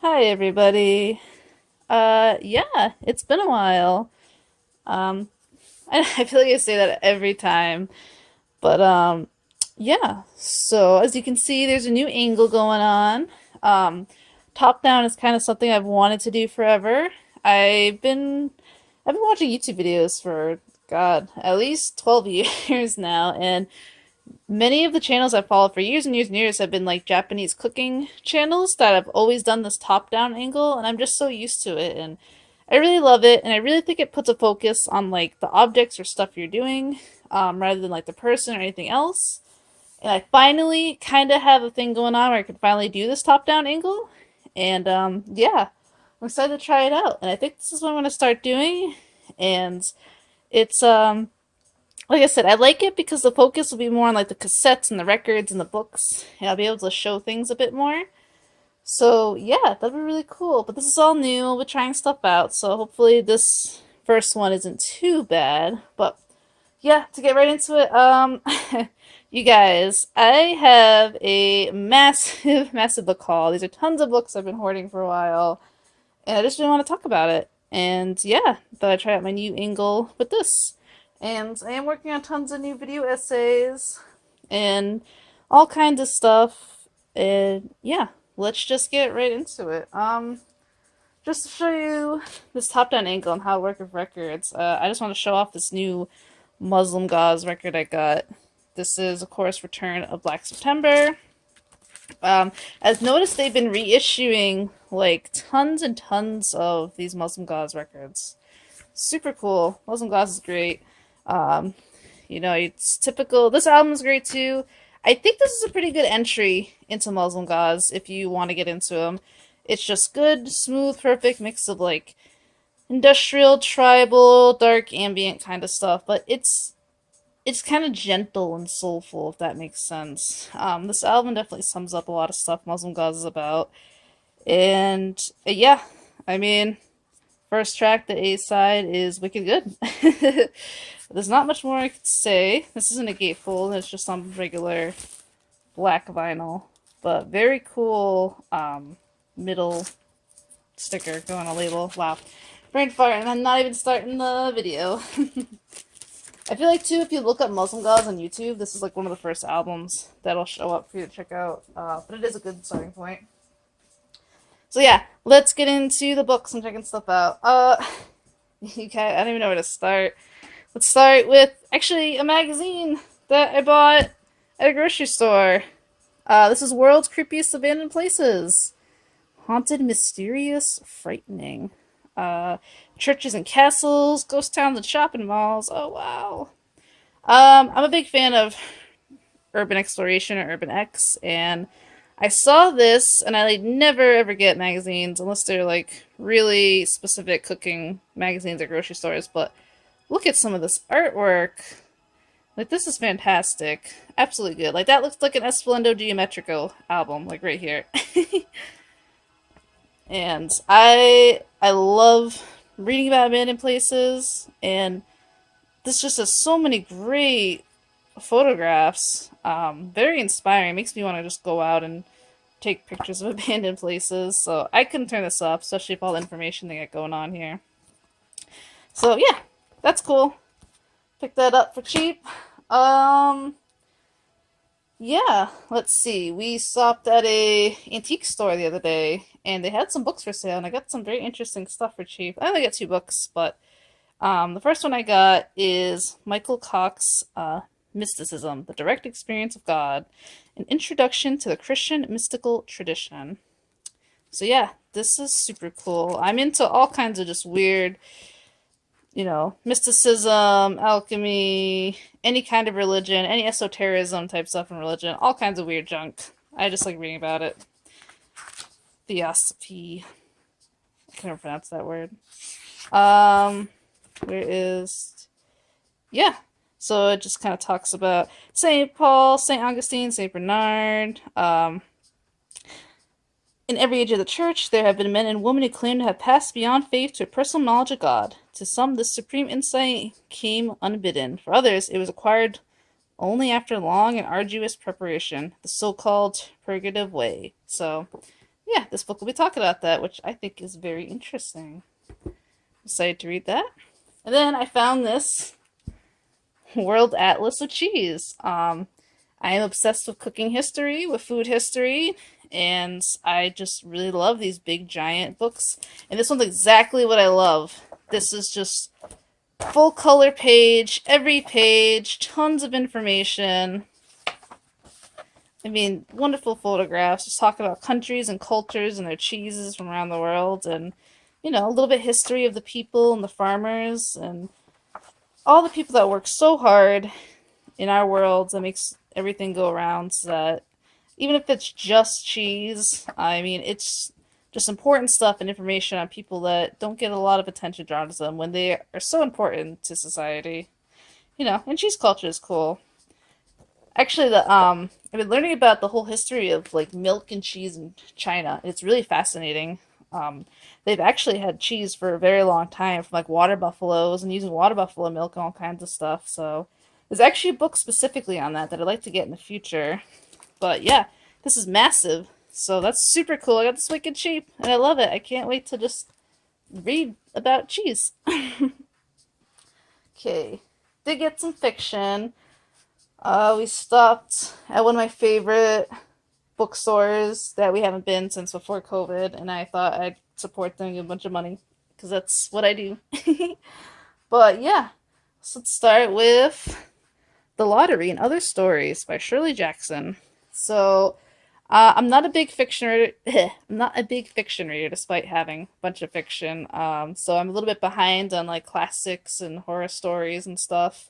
Hi everybody. Yeah, it's been a while. Um, I feel like I say that every time, but yeah. So as you can see, there's a new angle going on. Um, Top down is kind of something I've wanted to do forever. I've been I've been watching YouTube videos for God, at least 12 years now, and many of the channels I've followed for years and years and years have been like Japanese cooking channels that have always done this top-down angle, and I'm just so used to it, and I really love it, and I really think it puts a focus on like the objects or stuff you're doing, rather than like the person or anything else. And I finally kind of have a thing going on where I can finally do this top-down angle, and yeah, I'm excited to try it out, and I think this is what I'm gonna start doing, and it's like I said, I like it because the focus will be more on like the cassettes and the records and the books, and I'll be able to show things a bit more. So yeah, that'd be really cool. But this is all new. We're trying stuff out, so hopefully this first one isn't too bad. But yeah, to get right into it, you guys, I have a massive, massive book haul. These are tons of books I've been hoarding for a while, and I just didn't want to talk about it. And yeah, thought I'd try out my new angle with this. And I am working on tons of new video essays and all kinds of stuff. And yeah, let's just get right into it. Just to show you this top-down angle and how I work with records, I just want to show off this new Muslim Gauze record I got. This is, of course, Return of Black September. I've noticed they've been reissuing like tons and tons of these Muslim Gauze records. Super cool. Muslim Gauze is great. Um, it's typical. This album is great too. I think this is a pretty good entry into Muslim Gauze if you want to get into them. It's just good, smooth, perfect mix of like industrial, tribal, dark, ambient kind of stuff, but it's kind of gentle and soulful, if that makes sense. This album definitely sums up a lot of stuff Muslim Gauze is about. And yeah, I mean, first track, the A side, is wicked good. There's not much more I could say. This isn't a gatefold, it's just on regular black vinyl. But very cool middle sticker going on a label. Wow. Brain fart, and I'm not even starting the video. I feel like, too, if you look up Muslim Gauze on YouTube, this is like one of the first albums that'll show up for you to check out. But it is a good starting point. So yeah, let's get into the books and checking stuff out. I don't even know where to start. Let's start with, actually, a magazine that I bought at a grocery store. This is World's Creepiest Abandoned Places. Haunted, mysterious, frightening. Churches and castles, ghost towns and shopping malls. Oh, wow. I'm a big fan of urban exploration or urban X, and I saw this, and I like never ever get magazines unless they're like really specific cooking magazines at grocery stores. But look at some of this artwork. Like, this is fantastic. Absolutely good. Like, that looks like an Esplendo Geometrico album, like right here. And I love reading about abandoned places, and this just has so many great photographs. Very inspiring. Makes me want to just go out and take pictures of abandoned places. So I couldn't turn this up, especially with all the information they got going on here. So yeah, that's cool. Pick that up for cheap. Yeah, let's see. We stopped at a antique store the other day, and they had some books for sale, and I got some very interesting stuff for cheap. I only got two books, but the first one I got is Michael Cox's Mysticism, The Direct Experience of God, an introduction to the Christian mystical tradition. So yeah, this is super cool. I'm into all kinds of just weird, mysticism, alchemy, any kind of religion, any esotericism type stuff in religion, all kinds of weird junk. I just like reading about it. Theosophy. I can't never pronounce that word. Where is... Yeah. So it just kind of talks about St. Paul, St. Augustine, St. Bernard. In every age of the church, there have been men and women who claim to have passed beyond faith to a personal knowledge of God. To some, this supreme insight came unbidden. For others, it was acquired only after long and arduous preparation, the so-called purgative way. So, yeah, this book will be talking about that, which I think is very interesting. Excited to read that. And then I found this World Atlas of Cheese. I am obsessed with cooking history, with food history, and I just really love these big giant books. And this one's exactly what I love. This is just full color page, every page, tons of information. I mean, wonderful photographs, just talking about countries and cultures and their cheeses from around the world, and a little bit history of the people and the farmers and all the people that work so hard in our world that makes everything go around, so that even if it's just cheese, I mean, it's just important stuff and information on people that don't get a lot of attention drawn to them when they are so important to society. And cheese culture is cool. Actually, I've been learning about the whole history of like milk and cheese in China. It's really fascinating. They've actually had cheese for a very long time from like water buffaloes and using water buffalo milk and all kinds of stuff. So there's actually a book specifically on that I'd like to get in the future. But yeah, this is massive. So that's super cool. I got this wicked cheap and I love it. I can't wait to just read about cheese. Okay, did get some fiction. We stopped at one of my favorite bookstores that we haven't been since before COVID, and I thought I'd support them and give a bunch of money because that's what I do. But yeah, so let's start with The Lottery and Other Stories by Shirley Jackson. So I'm not a big fiction reader. I'm not a big fiction reader, despite having a bunch of fiction. So I'm a little bit behind on like classics and horror stories and stuff.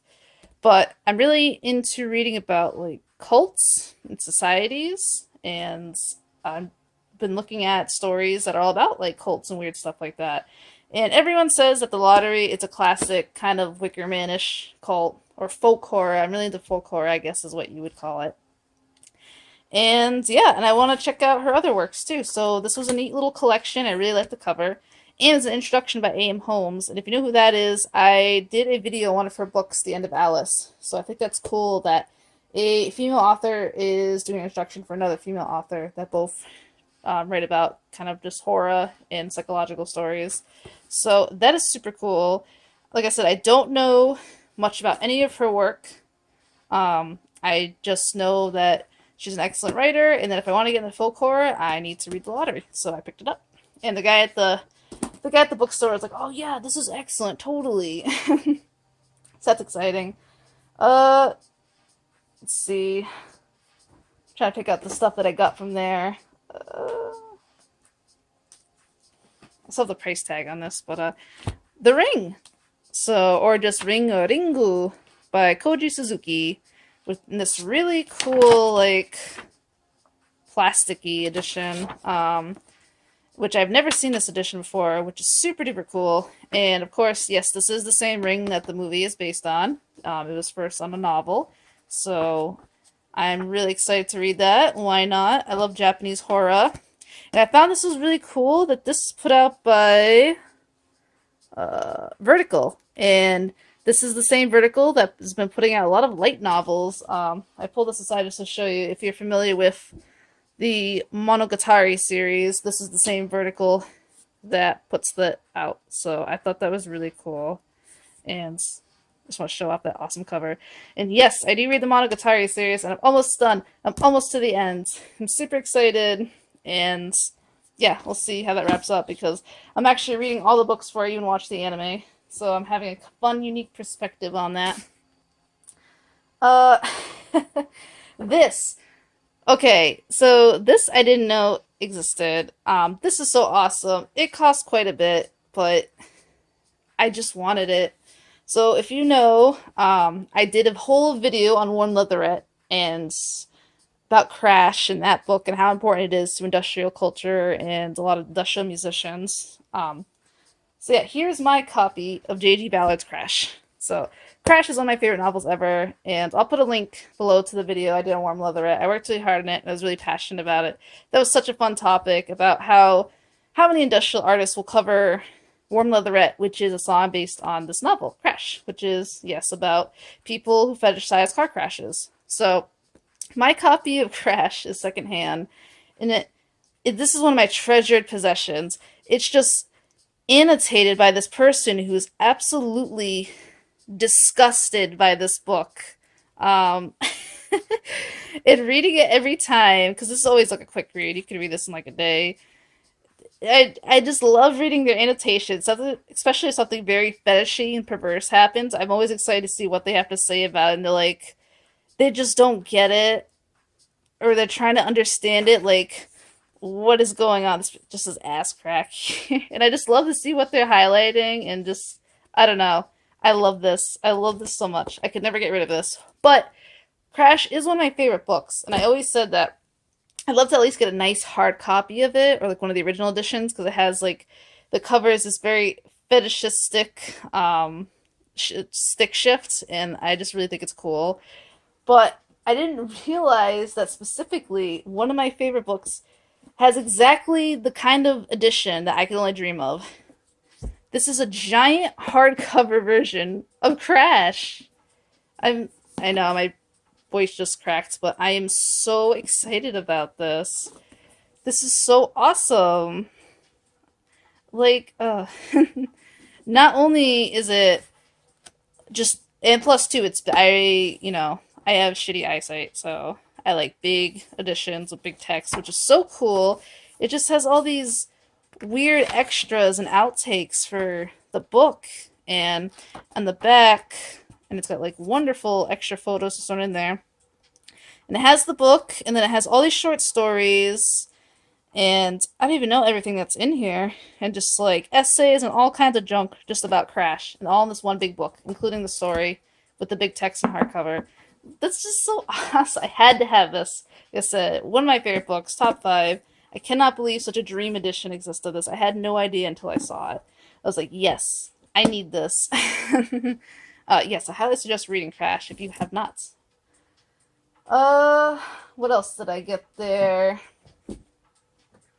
But I'm really into reading about like cults and societies, and I've been looking at stories that are all about like cults and weird stuff like that. And everyone says that The Lottery, it's a classic kind of Wicker Man-ish cult or folk horror. I'm really into folk horror, I guess is what you would call it. And yeah, and I want to check out her other works too. So this was a neat little collection. I really like the cover. And it's an introduction by A.M. Holmes. And if you know who that is, I did a video on one of her books, The End of Alice. So I think that's cool that a female author is doing an introduction for another female author that both write about kind of just horror and psychological stories. So that is super cool. Like I said, I don't know much about any of her work. I just know that she's an excellent writer, and that if I want to get into folk horror, I need to read The Lottery. So I picked it up. And the guy at the bookstore was like, "Oh yeah, this is excellent, totally." So that's exciting. Let's see. I'm trying to pick out the stuff that I got from there. I still have the price tag on this, but The Ring. So, or just Ring or Ringu by Koji Suzuki, with this really cool like plasticky edition. Which I've never seen this edition before, which is super duper cool. And of course, yes, this is the same ring that the movie is based on. It was first on a novel. So I'm really excited to read that. Why not? I love Japanese horror. And I found this was really cool that this is put out by Vertical. And this is the same Vertical that has been putting out a lot of light novels. I pulled this aside just to show you if you're familiar with the Monogatari series. This is the same Vertical that puts that out. So I thought that was really cool. And I just want to show off that awesome cover. And yes, I do read the Monogatari series, and I'm almost done. I'm almost to the end. I'm super excited. And yeah, we'll see how that wraps up, because I'm actually reading all the books before I even watch the anime. So I'm having a fun, unique perspective on that. This. Okay, so this I didn't know existed. This is so awesome. It cost quite a bit, but I just wanted it. So if you know, I did a whole video on Warm Leatherette and about Crash and that book and how important it is to industrial culture and a lot of industrial musicians. So yeah, here's my copy of J.G. Ballard's Crash. So Crash is one of my favorite novels ever, and I'll put a link below to the video I did on Warm Leatherette. I worked really hard on it, and I was really passionate about it. That was such a fun topic about how many industrial artists will cover Warm Leatherette, which is a song based on this novel, Crash, which is, yes, about people who fetishize car crashes. So my copy of Crash is secondhand, and it this is one of my treasured possessions. It's just annotated by this person who's absolutely disgusted by this book. Um, and reading it every time, because this is always like a quick read. You can read this in like a day. I just love reading their annotations. Something, especially if something very fetishy and perverse happens. I'm always excited to see what they have to say about it. And they're like, they just don't get it, or they're trying to understand it. Like, what is going on? This just is ass crack. And I just love to see what they're highlighting and just, I don't know. I love this. I love this so much. I could never get rid of this. But Crash is one of my favorite books, and I always said that I'd love to at least get a nice hard copy of it, or like one of the original editions, because it has like the cover is this very fetishistic stick shift, and I just really think it's cool. But I didn't realize that specifically one of my favorite books has exactly the kind of edition that I could only dream of. This is a giant hardcover version of Crash. I'm I know my voice just cracked, but I am so excited about this. This is so awesome. Like, not only is it just, and plus two, it's, I have shitty eyesight, so I like big editions with big text, which is so cool. It just has all these weird extras and outtakes for the book, and on the back, and it's got like wonderful extra photos thrown in there. And it has the book, and then it has all these short stories, and I don't even know everything that's in here, and just like essays and all kinds of junk just about Crash, and all in this one big book, including the story with the big text and hardcover. That's just so awesome. I had to have this. Like I said, one of my favorite books, top five. I cannot believe such a dream edition exists of this. I had no idea until I saw it. I was like, yes, I need this. Yes, I highly suggest reading Crash if you have not. What else did I get there?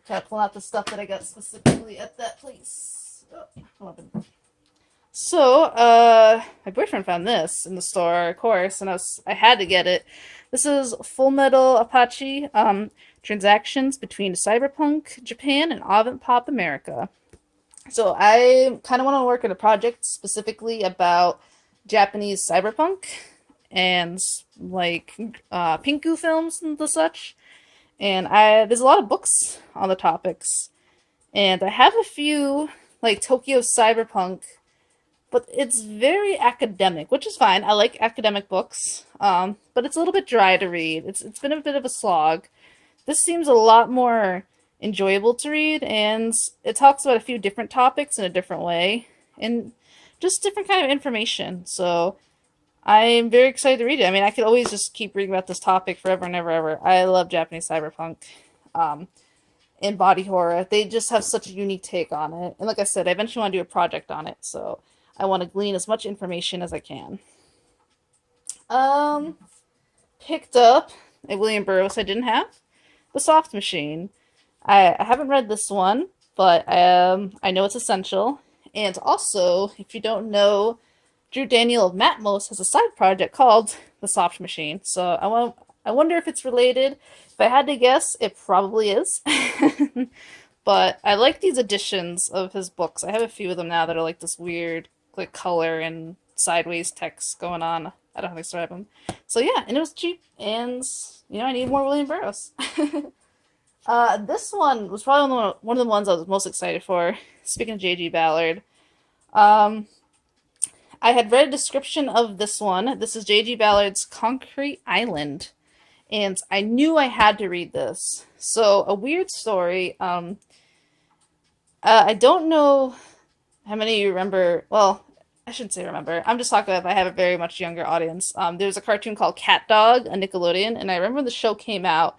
Try to pull out the stuff that I got specifically at that place. Oh, so, my boyfriend found this in the store, of course, and I had to get it. This is Full Metal Apache, transactions between cyberpunk Japan and avant pop America. So I kind of want to work on a project specifically about Japanese cyberpunk and like pinku films and the such. And there's a lot of books on the topics, and I have a few like Tokyo cyberpunk, but it's very academic, which is fine. I like academic books, but it's a little bit dry to read. It's been a bit of a slog. This seems a lot more enjoyable to read, and it talks about a few different topics in a different way, and just different kind of information. So I'm very excited to read it. I mean, I could always just keep reading about this topic forever and ever, ever. I love Japanese cyberpunk um, and body horror. They just have such a unique take on it. And like I said, I eventually want to do a project on it, so I want to glean as much information as I can. Um, Picked up a William Burroughs I didn't have, The Soft Machine. I haven't read this one, but I know it's essential. And also, if you don't know, Drew Daniel of Matmos has a side project called The Soft Machine. So I wonder if it's related. If I had to guess, it probably is. But I like these editions of his books. I have a few of them now that are like this weird like color and sideways text going on. I don't know how to describe them. So yeah, and it was cheap, and I need more William Burroughs. This one was probably one of the ones I was most excited for. Speaking of JG Ballard, um, I had read a description of this one. This is JG Ballard's Concrete Island, and I knew I had to read this. So a weird story. I don't know how many of you remember. Well, I shouldn't say remember. I'm just talking about if I have a very much younger audience. There's a cartoon called Cat Dog on Nickelodeon, and I remember when the show came out.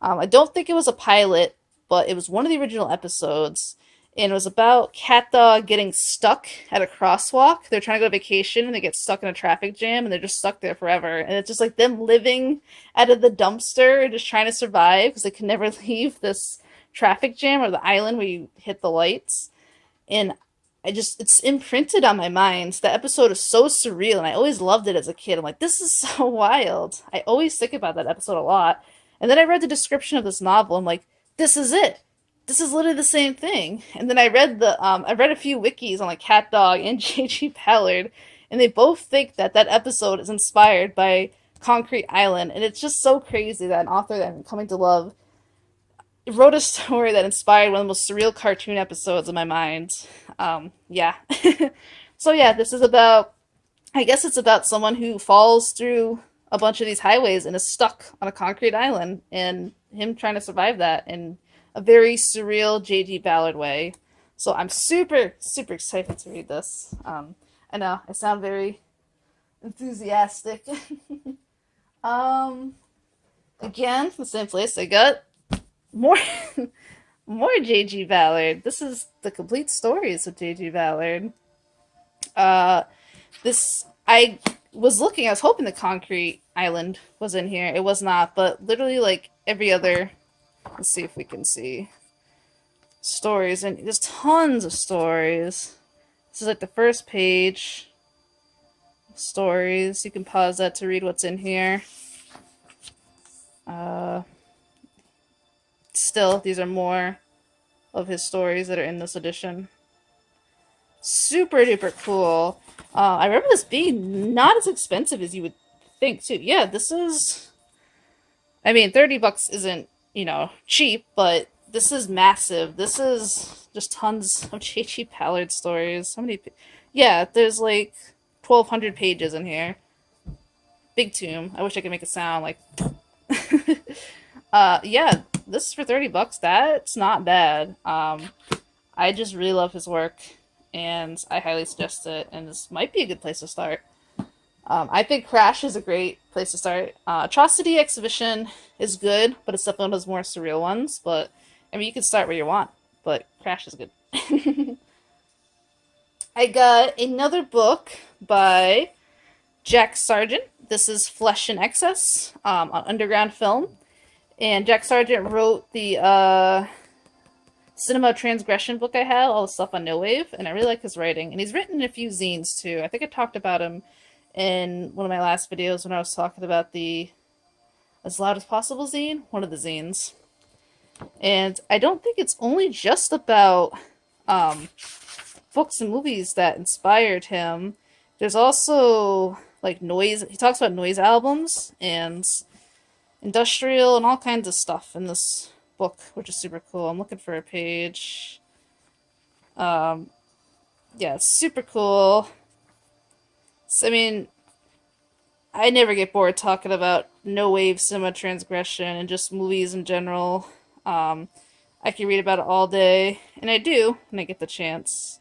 I don't think it was a pilot, but it was one of the original episodes, and it was about Cat Dog getting stuck at a crosswalk. They're trying to go on vacation, and they get stuck in a traffic jam, and they're just stuck there forever. And it's just like them living out of the dumpster, just trying to survive because they can never leave this traffic jam or the island where you hit the lights. And it's imprinted on my mind. The episode is so surreal, and I always loved it as a kid. I'm like, this is so wild. I always think about that episode a lot. And then I read the description of this novel. I'm like, this is it. This is literally the same thing. And then I read a few wikis on like Cat Dog and JG Ballard, and they both think that that episode is inspired by Concrete Island, and it's just so crazy that an author that I'm coming to love wrote a story that inspired one of the most surreal cartoon episodes in my mind. Yeah. So yeah, this is about. I guess it's about someone who falls through a bunch of these highways and is stuck on a concrete island, and him trying to survive that in a very surreal J.G. Ballard way. So I'm super, super excited to read this. I know I sound very enthusiastic. um, Again, the same place. I got more, more J.G. Ballard. This is the complete stories of J.G. Ballard. Uh, this I was looking. I was hoping the Concrete Island was in here. It was not, but literally like every other. Let's see if we can see stories, and there's tons of stories. This is like the first page. Stories. You can pause that to read what's in here. Uh, Still, these are more of his stories that are in this edition. Super duper cool. I remember this being not as expensive as you would think, too. Yeah, this is. I mean, $30 isn't, cheap, but this is massive. This is just tons of J.G. Ballard stories. How many? Yeah, there's like 1,200 pages in here. Big tomb. I wish I could make it sound like. Yeah, this is for $30. That's not bad. I just really love his work, and I highly suggest it. And this might be a good place to start. I think Crash is a great place to start. Atrocity Exhibition is good, but it's definitely one of those more surreal ones. But I mean, you can start where you want, but Crash is good. I got another book by Jack Sargent. This is Flesh in Excess on Underground Film. And Jack Sargent wrote the Cinema Transgression book I had, all the stuff on No Wave, and I really like his writing. And he's written a few zines too. I think I talked about him in one of my last videos when I was talking about the As Loud as Possible zine, one of the zines. And I don't think it's only just about books and movies that inspired him. There's also like noise. He talks about noise albums and industrial and all kinds of stuff in this book, which is super cool. I'm looking for a page. Yeah, it's super cool. So, I mean, I never get bored talking about no wave cinema transgression and just movies in general. I can read about it all day, and I do when I get the chance.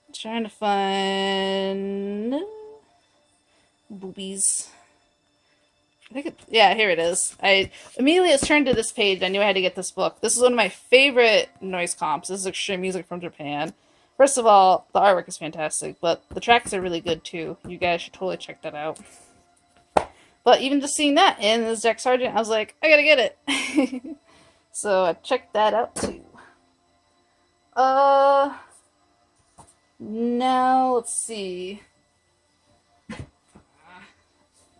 I'm trying to find boobies. Yeah, here it is. I immediately was turned to this page. I knew I had to get this book. This is one of my favorite noise comps. This is extreme music from Japan. First of all, the artwork is fantastic, but the tracks are really good too. You guys should totally check that out. But even just seeing that in this Jack Sargent, I was like, I gotta get it. So I checked that out too. Now let's see.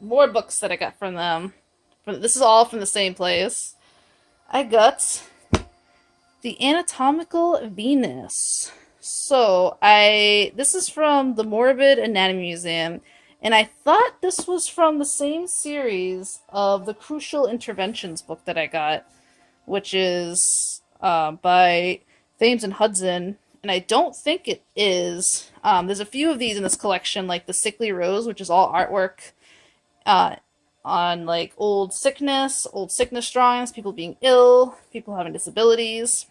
More books that I got from them. This is all from the same place. I got the Anatomical Venus. So this is from the Morbid Anatomy Museum, and I thought this was from the same series of the Crucial Interventions book that I got, which is by Thames and Hudson, and I don't think it is. There's a few of these in this collection, like the Sickly Rose, which is all artwork on like old sickness drawings, people being ill, people having disabilities.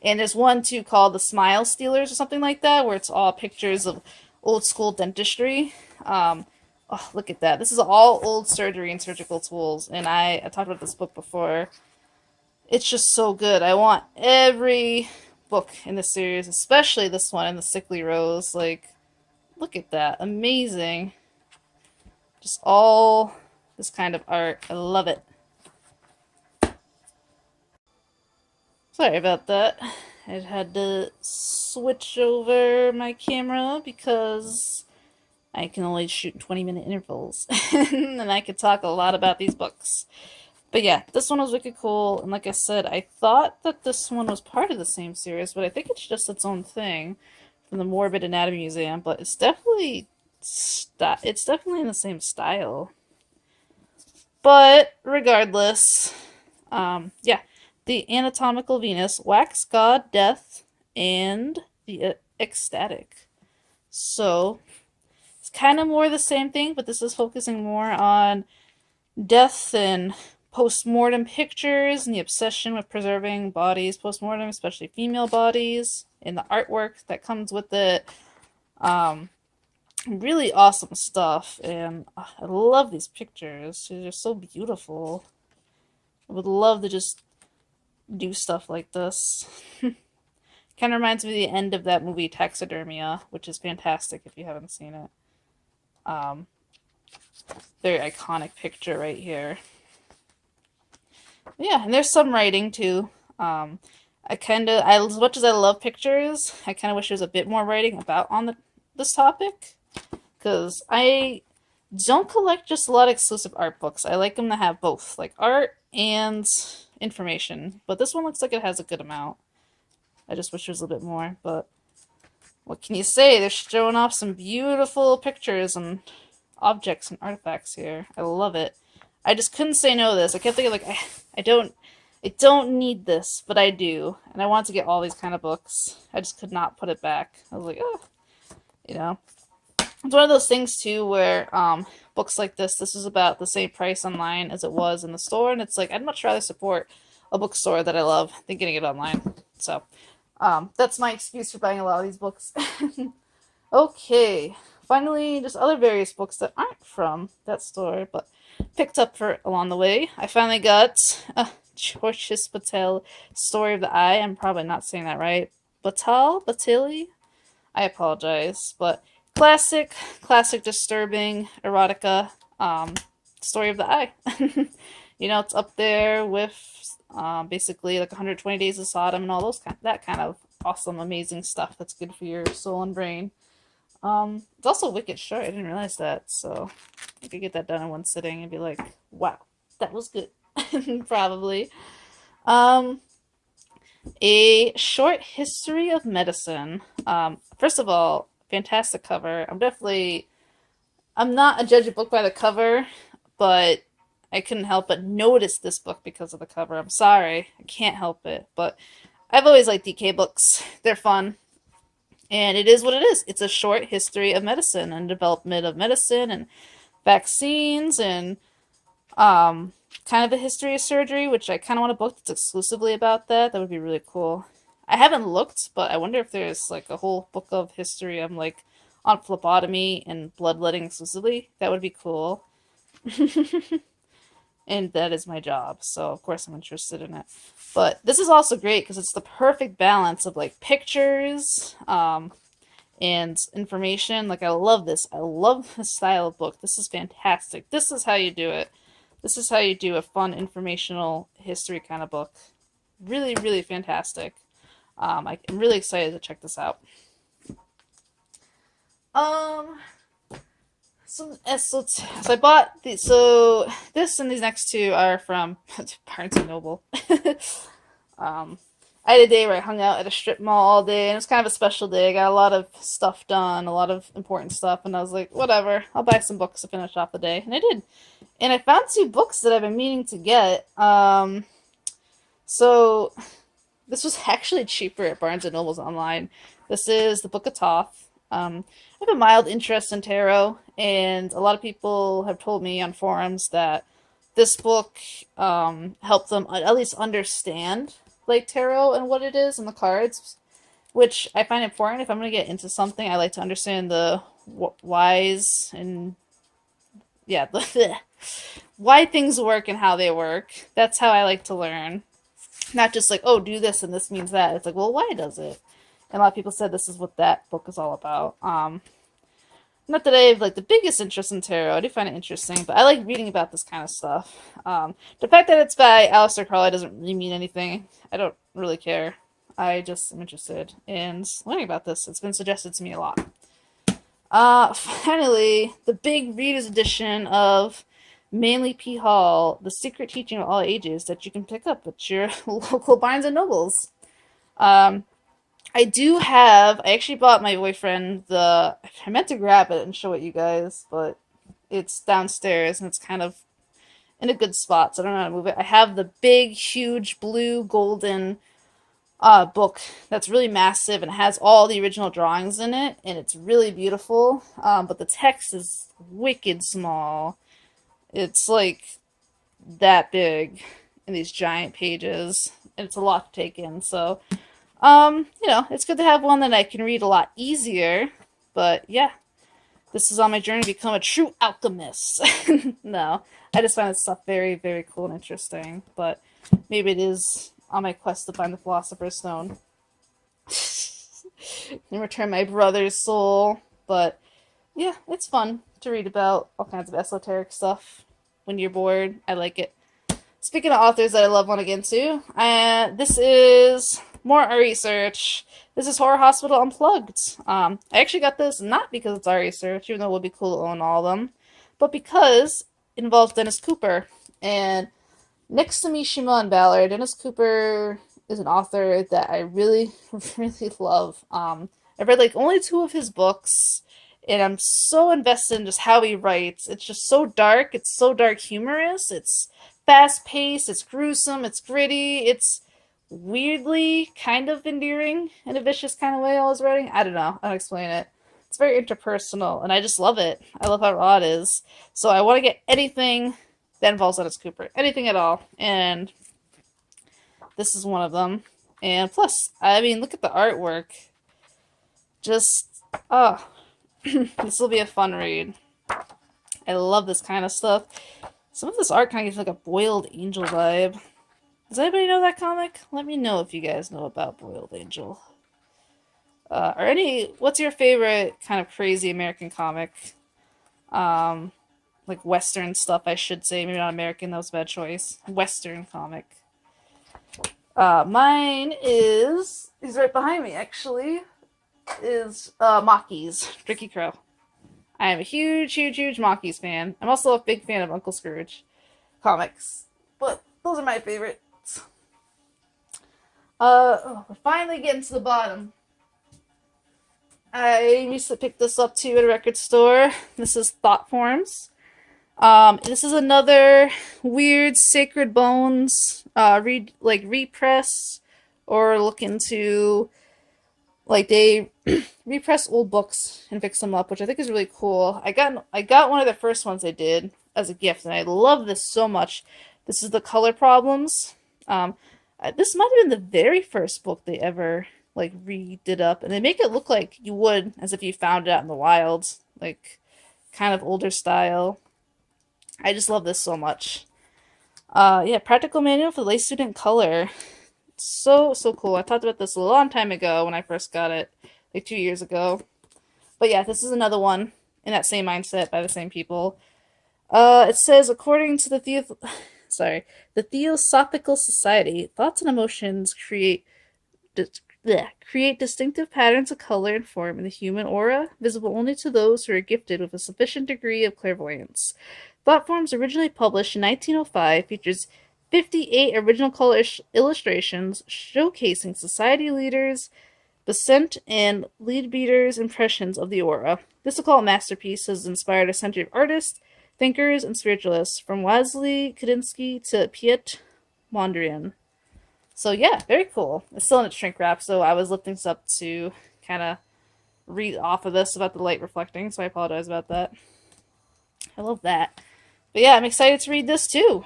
And there's one too called the Smile Stealers or something like that, where it's all pictures of old school dentistry. Oh, look at that. This is all old surgery and surgical tools. And I talked about this book before. It's just so good. I want every book in the series, especially this one in the Sickly Rose. Like, look at that. Amazing. Just all this kind of art. I love it. Sorry about that. I had to switch over my camera because I can only shoot in 20-minute intervals. And I could talk a lot about these books. But yeah, this one was wicked cool, and like I said, I thought that this one was part of the same series, but I think it's just its own thing from the Morbid Anatomy Museum. But it's definitely it's definitely in the same style. But regardless, yeah, the Anatomical Venus, Wax God, Death, and the Ecstatic. So it's kind of more the same thing, but this is focusing more on death and post-mortem pictures and the obsession with preserving bodies post-mortem, especially female bodies, and the artwork that comes with it. Really awesome stuff, and I love these pictures. They're so beautiful. I would love to just do stuff like this. Kind of reminds me of the end of that movie Taxidermia, which is fantastic if you haven't seen it. Very iconic picture right here. Yeah, and there's some writing too. As much as I love pictures, I kind of wish there was a bit more writing about this topic, because I don't collect just a lot of exclusive art books. I like them to have both, like art and information. But this one looks like it has a good amount. I just wish there was a bit more, but what can you say? They're showing off some beautiful pictures and objects and artifacts here. I love it. I just couldn't say no to this. I kept thinking like I don't need this, but I do, and I want to get all these kind of books. I just could not put it back. I was like, oh, you know. It's one of those things too where books like this is about the same price online as it was in the store, and it's like I'd much rather support a bookstore that I love than getting it online. So that's my excuse for buying a lot of these books. Okay, finally, just other various books that aren't from that store, but picked up for along the way. I finally got Chorchis Patel, Story of the Eye. I'm probably not saying that right. Batili? I apologize, but classic disturbing erotica, Story of the Eye. You know, it's up there with basically like 120 Days of Sodom and all that kind of awesome, amazing stuff that's good for your soul and brain. It's also wicked short. I didn't realize that, so I could get that done in one sitting and be like, wow, that was good. Probably. A Short History of Medicine. First of all, fantastic cover. I'm not a judge of book by the cover, but I couldn't help but notice this book because of the cover. I'm sorry. I can't help it, but I've always liked DK books. They're fun. And it is what it is. It's a short history of medicine and development of medicine and vaccines and kind of a history of surgery, which I kind of want a book that's exclusively about that. That would be really cool. I haven't looked, but I wonder if there's like a whole book of history of like on phlebotomy and bloodletting exclusively. That would be cool. And that is my job, so of course I'm interested in it. But this is also great because it's the perfect balance of like pictures and information. Like I love this. I love this style of book. This is fantastic. This is how you do it. This is how you do a fun informational history kind of book. Really, really fantastic. I'm really excited to check this out. So I bought these. So this and these next two are from Barnes and Noble. I had a day where I hung out at a strip mall all day, and it was kind of a special day. I got a lot of stuff done, a lot of important stuff, and I was like, whatever, I'll buy some books to finish off the day, and I did. And I found two books that I've been meaning to get. So this was actually cheaper at Barnes and Noble's online. This is the Book of Thoth. I have a mild interest in tarot, and a lot of people have told me on forums that this book helped them at least understand like tarot and what it is and the cards, which I find important. If I'm going to get into something, I like to understand the whys and yeah, why things work and how they work. That's how I like to learn. Not just like, oh, do this and this means that. It's like, well, why does it? And a lot of people said this is what that book is all about. Not that I have like the biggest interest in tarot. I do find it interesting, but I like reading about this kind of stuff. The fact that it's by Aleister Crowley doesn't really mean anything. I don't really care. I just am interested in learning about this. It's been suggested to me a lot. Finally, the big readers edition of Manly P. Hall, The Secret Teaching of All Ages, that you can pick up at your local Barnes and Nobles. Um, I actually bought my boyfriend I meant to grab it and show it you guys, but it's downstairs and it's kind of in a good spot, so I don't know how to move it. I have the big, huge, blue, golden book that's really massive and has all the original drawings in it, and it's really beautiful. But the text is wicked small. It's like that big in these giant pages, and it's a lot to take in. So, it's good to have one that I can read a lot easier. But yeah, this is on my journey to become a true alchemist. No, I just find this stuff very, very cool and interesting. But maybe it is on my quest to find the Philosopher's Stone and return my brother's soul. But yeah, it's fun to read about all kinds of esoteric stuff when you're bored. I like it. Speaking of authors that I love want to get into, this is more art research. This is Horror Hospital Unplugged. I actually got this not because it's art research, even though it would be cool to own all of them, but because it involves Dennis Cooper. And next to Mishima and Ballard, Dennis Cooper is an author that I really, really love. I've read like only 2 of his books, and I'm so invested in just how he writes. It's just so dark. It's so dark humorous. It's fast paced. It's gruesome. It's gritty. It's weirdly kind of endearing in a vicious kind of way. I was writing. I don't know. I'll explain it. It's very interpersonal, and I just love it. I love how raw it is. So I want to get anything that involves Dennis Cooper, anything at all, and this is one of them. And plus, I mean, look at the artwork. Just, oh, this will be a fun read. I love this kind of stuff. Some of this art kind of gives like a Boiled Angel vibe. Does anybody know that comic? Let me know if you guys know about Boiled Angel. What's your favorite kind of crazy American comic? Like Western stuff, I should say. Maybe not American, that was a bad choice. Western comic. Mine he's right behind me actually, is Mackie's, Tricky Crow. I am a huge, huge, huge Mackie's fan. I'm also a big fan of Uncle Scrooge comics. But those are my favorites. We're finally getting to the bottom. I used to pick this up too at a record store. This is Thought Forms. This is another weird Sacred Bones repress, or look into, like, they repress old books and fix them up, which I think is really cool. I got one of the first ones they did as a gift, and I love this so much. This is The Color Problems. This might have been the very first book they ever like redid up, and they make it look like you would as if you found it out in the wild, like kind of older style. I just love this so much. Yeah, Practical Manual for Lay Student Color. So cool. I talked about this a long time ago when I first got it, like 2 years ago. But yeah, this is another one in that same mindset by the same people. It says, according to the Theosophical Society, thoughts and emotions create distinctive patterns of color and form in the human aura, visible only to those who are gifted with a sufficient degree of clairvoyance. Thought Forms, originally published in 1905, features 58 original color illustrations showcasing society leaders, Besant, and Leadbeater's impressions of the aura. This occult masterpiece has inspired a century of artists, thinkers, and spiritualists, from Wassily Kandinsky to Piet Mondrian. So yeah, very cool. It's still in its shrink wrap, so I was lifting this up to kind of read off of this about the light reflecting, so I apologize about that. I love that. But yeah, I'm excited to read this too.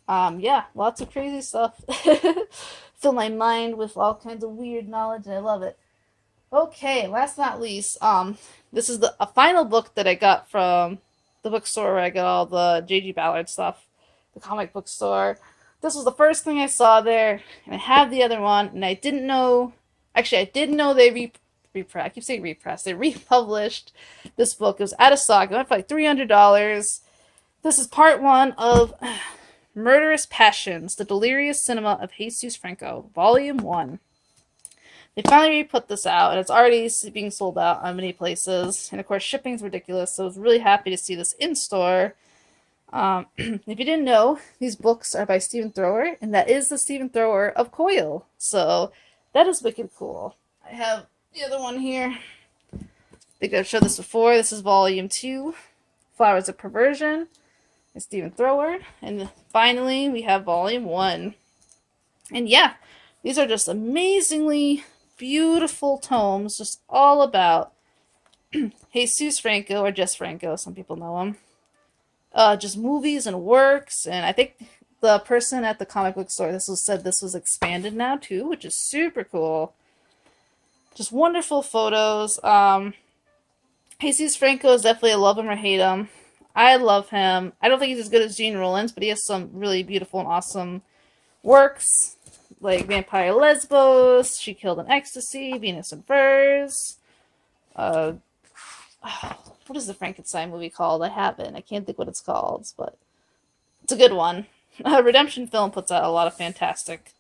Yeah, lots of crazy stuff. Fill my mind with all kinds of weird knowledge, and I love it. Okay, last but not least, this is a final book that I got from the bookstore where I got all the JG Ballard stuff, the comic book store. This was the first thing I saw there, and I have the other one, and I didn't know. Actually, I did know they repress. I keep saying repress. They republished this book. It was out of stock. It went for like $300. This is part 1 of Murderous Passions: The Delirious Cinema of Jesus Franco, Volume 1. They finally put this out, and it's already being sold out on many places. And of course, shipping's ridiculous, so I was really happy to see this in store. If you didn't know, these books are by Stephen Thrower, and that is the Stephen Thrower of Coil. So that is wicked cool. I have the other one here. I think I've showed this before. This is volume 2, Flowers of Perversion, by Stephen Thrower. And finally, we have volume 1. And yeah, these are just amazingly beautiful tomes, just all about Jesus Franco, or just Franco, some people know him. Just movies and works, and I think the person at the comic book store said this was expanded now too, which is super cool. Just wonderful photos. Jesus Franco is definitely a love him or hate him. I love him. I don't think he's as good as Gene Rollins, but he has some really beautiful and awesome works, like Vampire Lesbos, She Killed in Ecstasy, Venus and Furs. Uh, what is the Frankenstein movie called? I haven't. I can't think what it's called, but it's a good one. Redemption Film puts out a lot of fantastic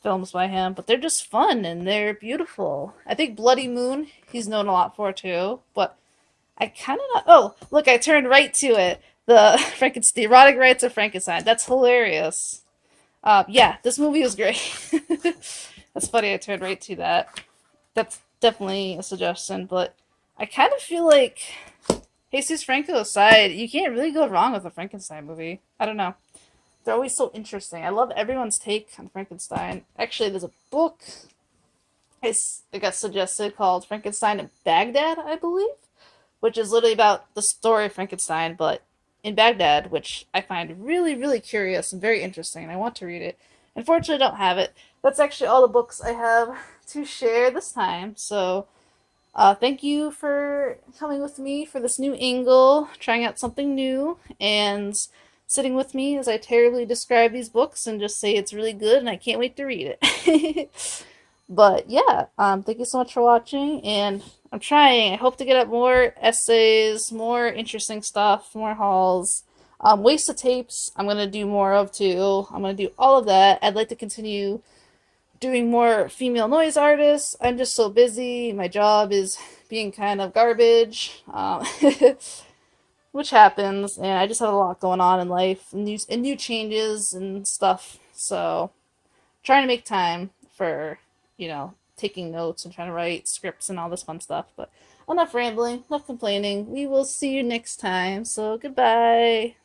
films by him, but they're just fun and they're beautiful. I think Bloody Moon he's known a lot for too, but I kind of not. Oh, look, I turned right to it. The Frankenstein, erotic rights of Frankenstein. That's hilarious. Yeah, this movie was great. That's funny. I turned right to that. That's definitely a suggestion, but I kind of feel like Jesus Franco aside, you can't really go wrong with a Frankenstein movie. I don't know. They're always so interesting. I love everyone's take on Frankenstein. Actually, there's a book it got suggested called Frankenstein in Baghdad, I believe, which is literally about the story of Frankenstein, but in Baghdad, which I find really, really curious and very interesting, and I want to read it. Unfortunately, I don't have it. That's actually all the books I have to share this time. So, thank you for coming with me for this new angle, trying out something new, and sitting with me as I terribly describe these books and just say it's really good and I can't wait to read it. But yeah, thank you so much for watching, and I'm trying. I hope to get up more essays, more interesting stuff, more hauls. Waste of tapes, I'm going to do more of too. I'm going to do all of that. I'd like to continue doing more female noise artists. I'm just so busy. My job is being kind of garbage, which happens, and I just have a lot going on in life, and new changes and stuff. So, trying to make time for, taking notes and trying to write scripts and all this fun stuff. But enough rambling, enough complaining. We will see you next time. So, goodbye.